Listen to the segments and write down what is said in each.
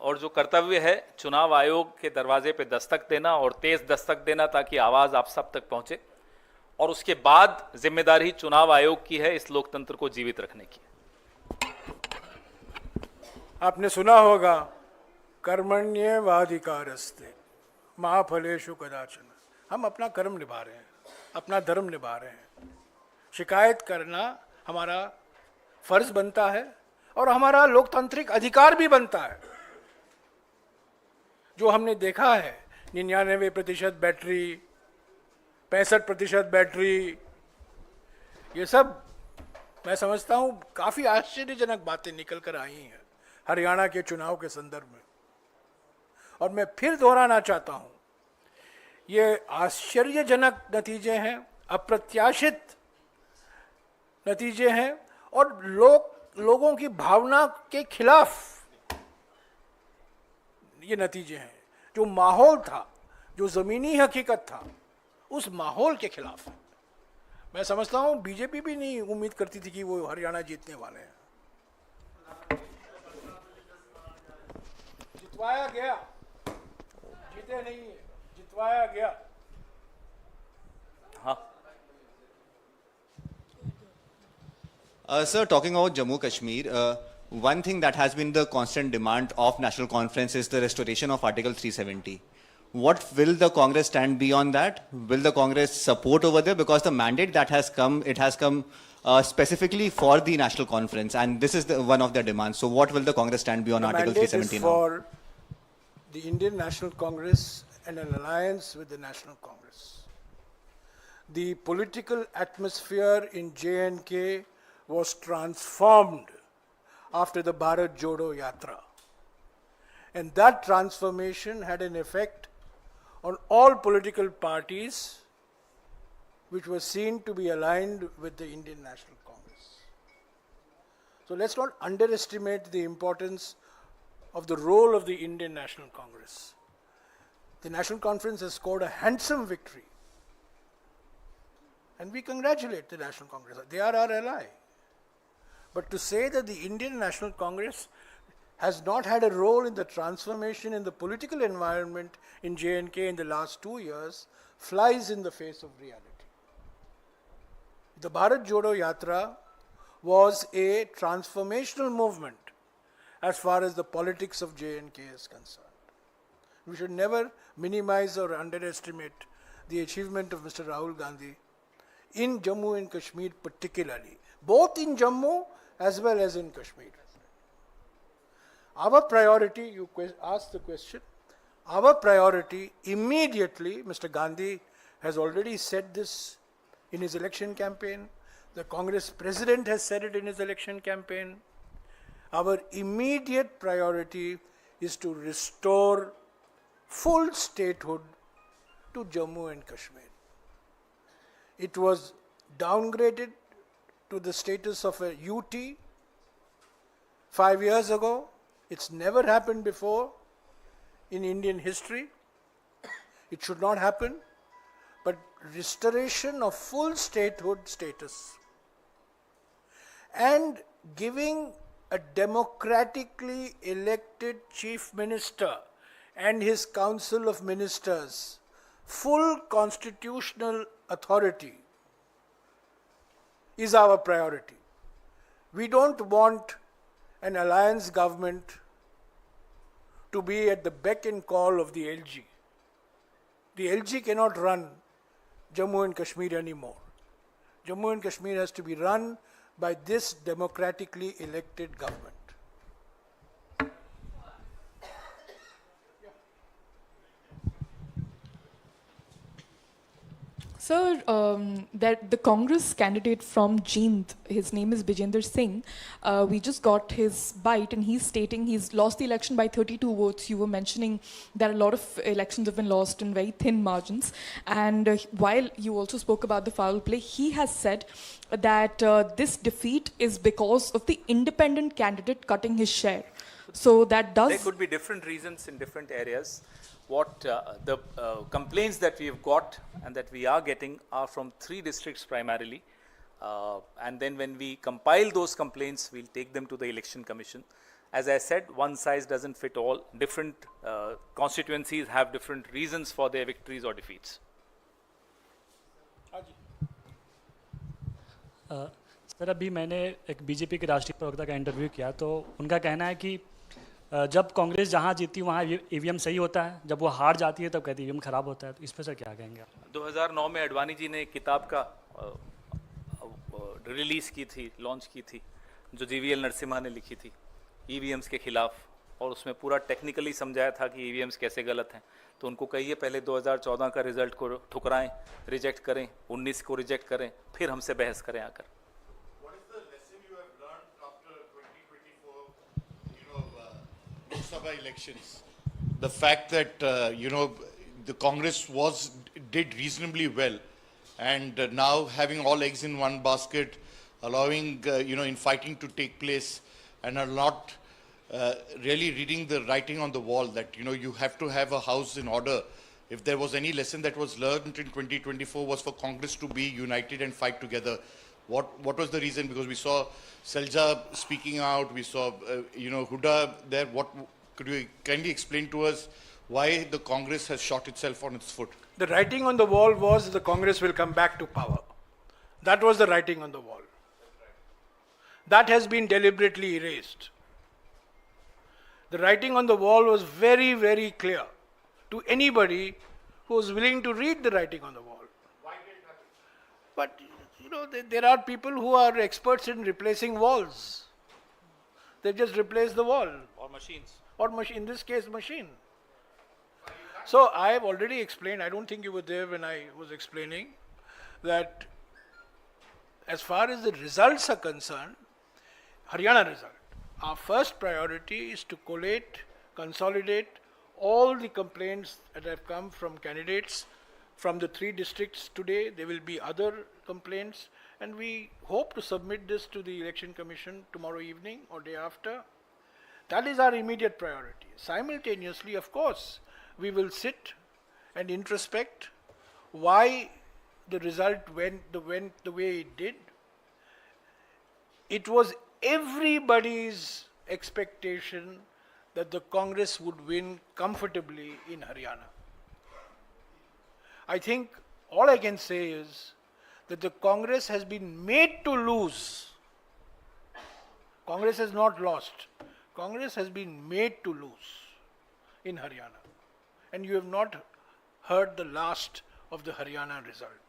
और जो कर्तव्य है चुनाव आयोग के दरवाजे पे दस्तक देना और तेज दस्तक देना ताकि आवाज़ आप सब तक पहुंचे, और उसके बाद जिम्मेदारी चुनाव आयोग की है इस लोकतंत्र को जीवित रखने की। आपने सुना होगा कर्मण्येवाधिकारस्ते मा फलेषु कदाचन। हम अपना कर्म निभा रहे हैं, अपना धर्म निभा रहे हैं। शिकायत करना हमारा फर्ज बनता है और हमारा लोकतांत्रिक अधिकार भी बनता है। जो हमने देखा है 99% बैटरी, 65% बैटरी, ये सब मैं समझता हूँ काफ़ी आश्चर्यजनक बातें निकल कर आई हैं हरियाणा के चुनाव के संदर्भ में। और मैं फिर दोहराना चाहता हूँ, ये आश्चर्यजनक नतीजे हैं, अप्रत्याशित नतीजे हैं और लोगों की भावना के खिलाफ ये नतीजे हैं। जो माहौल था, जो ज़मीनी हकीकत था, उस माहौल के खिलाफ है। मैं समझता हूँ बीजेपी भी नहीं उम्मीद करती थी कि वो हरियाणा जीतने वाले हैं। जितवाया गया, जीते नहीं है, जितवाया गया। हाँ Sir, talking about Jammu Kashmir, one thing that has been the constant demand of National Conference is the restoration of Article 370. What will the Congress stand be on that? Will the Congress support over there? Because the mandate that has come, it has come specifically for the National Conference, and this is one of their demands. So what will the Congress stand be on Article 370 now? For the Indian National Congress and an alliance with the National Congress. The political atmosphere in J&K was transformed after the Bharat Jodo Yatra. And that transformation had an effect on all political parties which were seen to be aligned with the Indian National Congress. So let's not underestimate the importance of the role of the Indian National Congress. The National Conference has scored a handsome victory. And we congratulate the National Congress. They are our ally. But to say that the Indian National Congress has not had a role in the transformation in the political environment in J&K in the last 2 years flies in the face of reality. The Bharat Jodo Yatra was a transformational movement as far as the politics of J&K is concerned. We should never minimize or underestimate the achievement of Mr. Rahul Gandhi in Jammu and Kashmir particularly, both in Jammu as well as in Kashmir. Our priority, you asked the question, our priority immediately, Mr. Gandhi has already said this in his election campaign, the Congress president has said it in his election campaign. Our immediate priority is to restore full statehood to Jammu and Kashmir. It was downgraded to the status of a UT 5 years ago. It's never happened before in Indian history. It should not happen. But restoration of full statehood status and giving a democratically elected chief minister and his council of ministers full constitutional authority is our priority. We don't want an alliance government to be at the beck and call of the LG. The LG cannot run Jammu and Kashmir anymore. Jammu and Kashmir has to be run by this democratically elected government. Sir, that the Congress candidate from Jeend, his name is Bijender Singh, we just got his bite and he's stating he's lost the election by 32 votes. You were mentioning that a lot of elections have been lost in very thin margins. And while you also spoke about the foul play, he has said that this defeat is because of the independent candidate cutting his share. So that does... There could be different reasons in different areas. What the complaints that we have got and that we are getting are from 3 districts primarily. And then when we compile those complaints, we'll take them to the Election Commission. As I said, one size doesn't fit all. Different constituencies have different reasons for their victories or defeats. Sir अभी मैंने एक BJP के राष्ट्रीय प्रवक्ता का interview किया तो उनका कहना है कि जब कांग्रेस जहां जीती वहां ईवीएम सही होता है, जब वो हार जाती है तब कहती है ईवीएम खराब होता है। तो इस पर सर क्या कहेंगे आप? 2009 में अडवाणी जी ने एक किताब का रिलीज की थी, लॉन्च की थी, जो जीवीएल नरसिम्हा ने लिखी थी ईवीएम्स के खिलाफ, और उसमें पूरा टेक्निकली समझाया था कि ईवीएम्स कैसे गलत हैं। तो उनको कहिए पहले 2014 का रिजल्ट को ठुकराएं, रिजेक्ट करें, 19 को रिजेक्ट करें, फिर हमसे बहस करें आकर। What is the lesson you have learned after 2024, Lok Sabha elections? The fact that, the Congress did reasonably well, and now having all eggs in one basket, allowing, infighting to take place, and are not really reading the writing on the wall that, you have to have a house in order. If there was any lesson that was learned in 2024 was for Congress to be united and fight together. What was the reason? Because we saw Selja speaking out, we saw, Huda there. Could you kindly explain to us why the Congress has shot itself on its foot? The writing on the wall was the Congress will come back to power. That was the writing on the wall. That has been deliberately erased. The writing on the wall was very, very clear to anybody who was willing to read the writing on the wall. Why did it happen? But, there are people who are experts in replacing walls. They've just replaced the wall. और machines. Or in this case, machine. So I have already explained, I don't think you were there when I was explaining, that as far as the results are concerned, Haryana result, our first priority is to collate, consolidate all the complaints that have come from candidates from the 3 districts today. There will be other complaints, and we hope to submit this to the Election Commission tomorrow evening or day after. That is our immediate priority. Simultaneously, of course, we will sit and introspect why the result went the way it did. It was everybody's expectation that the Congress would win comfortably in Haryana. I think all I can say is that the Congress has been made to lose. Congress has not lost. Congress has been made to lose in Haryana. And you have not heard the last of the Haryana result.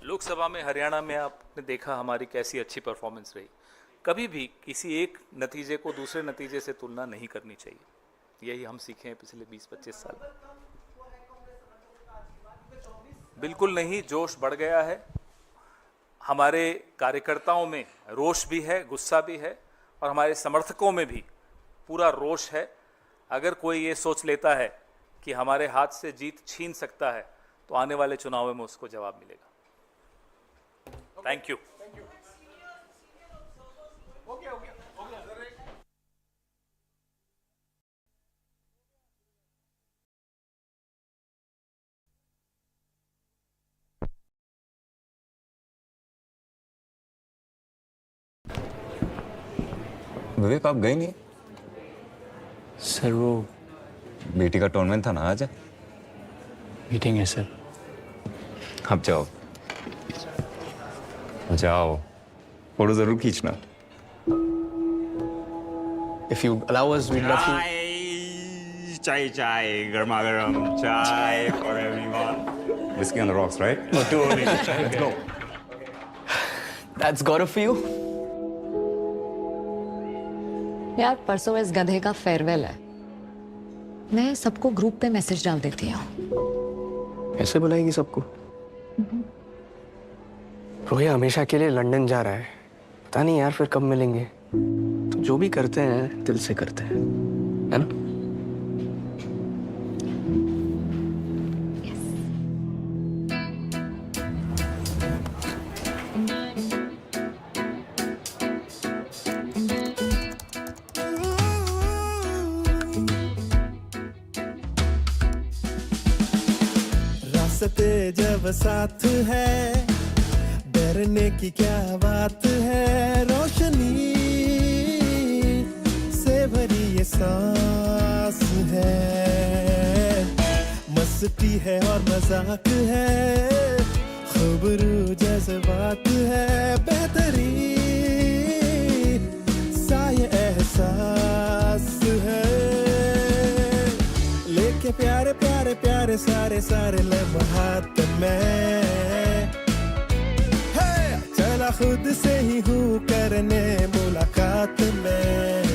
Lok Sabha में हरियाणा में आपने देखा हमारी कैसी अच्छी performance रही। कभी भी किसी एक नतीजे को दूसरे नतीजे से तुलना नहीं करनी चाहिए। यही हम सीखे हैं पिछले 20-25 साल। बिल्कुल नहीं, जोश बढ़ गया है। हमारे कार्यकर्ताओं में रोष भी है, गुस्सा भी है, और हमारे समर्थकों में भी पूरा रोष है। अगर कोई ये सोच लेता है कि हमारे हाथ से जीत छीन सकता है, तो आने वाले चुनावों में उसको जवाब मिलेगा। Thank you. विवेक आप गए नहीं? सर वो बेटी का टूर्नामेंट था ना आज। मीटिंग है सर। अब जाओ जाओ, फोटो जरूर खींचना। If you allow us, we'd love to. चाय चाय गर्मा गर्म चाय for everyone. Whiskey on the rocks, right? No, too early. Let's go. That's got a few. यार परसों इस गधे का फेयरवेल है। मैं सबको ग्रुप पे मैसेज डाल देती हूँ। कैसे बुलाएगी सबको? रोया हमेशा के लिए लंदन जा रहा है। पता नहीं यार फिर कब मिलेंगे। तो जो भी करते हैं दिल से करते हैं, है ना? फुर्सते जब साथ है, डरने की क्या बात है, रोशनी से भरी ये सांस है, मस्ती है और मजाक है, खबरू जज्बात है, बेहतरीन सा ये एहसास है, लेके प्यारे प्यारे प्यारे सारे सारे लम्हात में, चला खुद से ही हूँ करने मुलाकात में।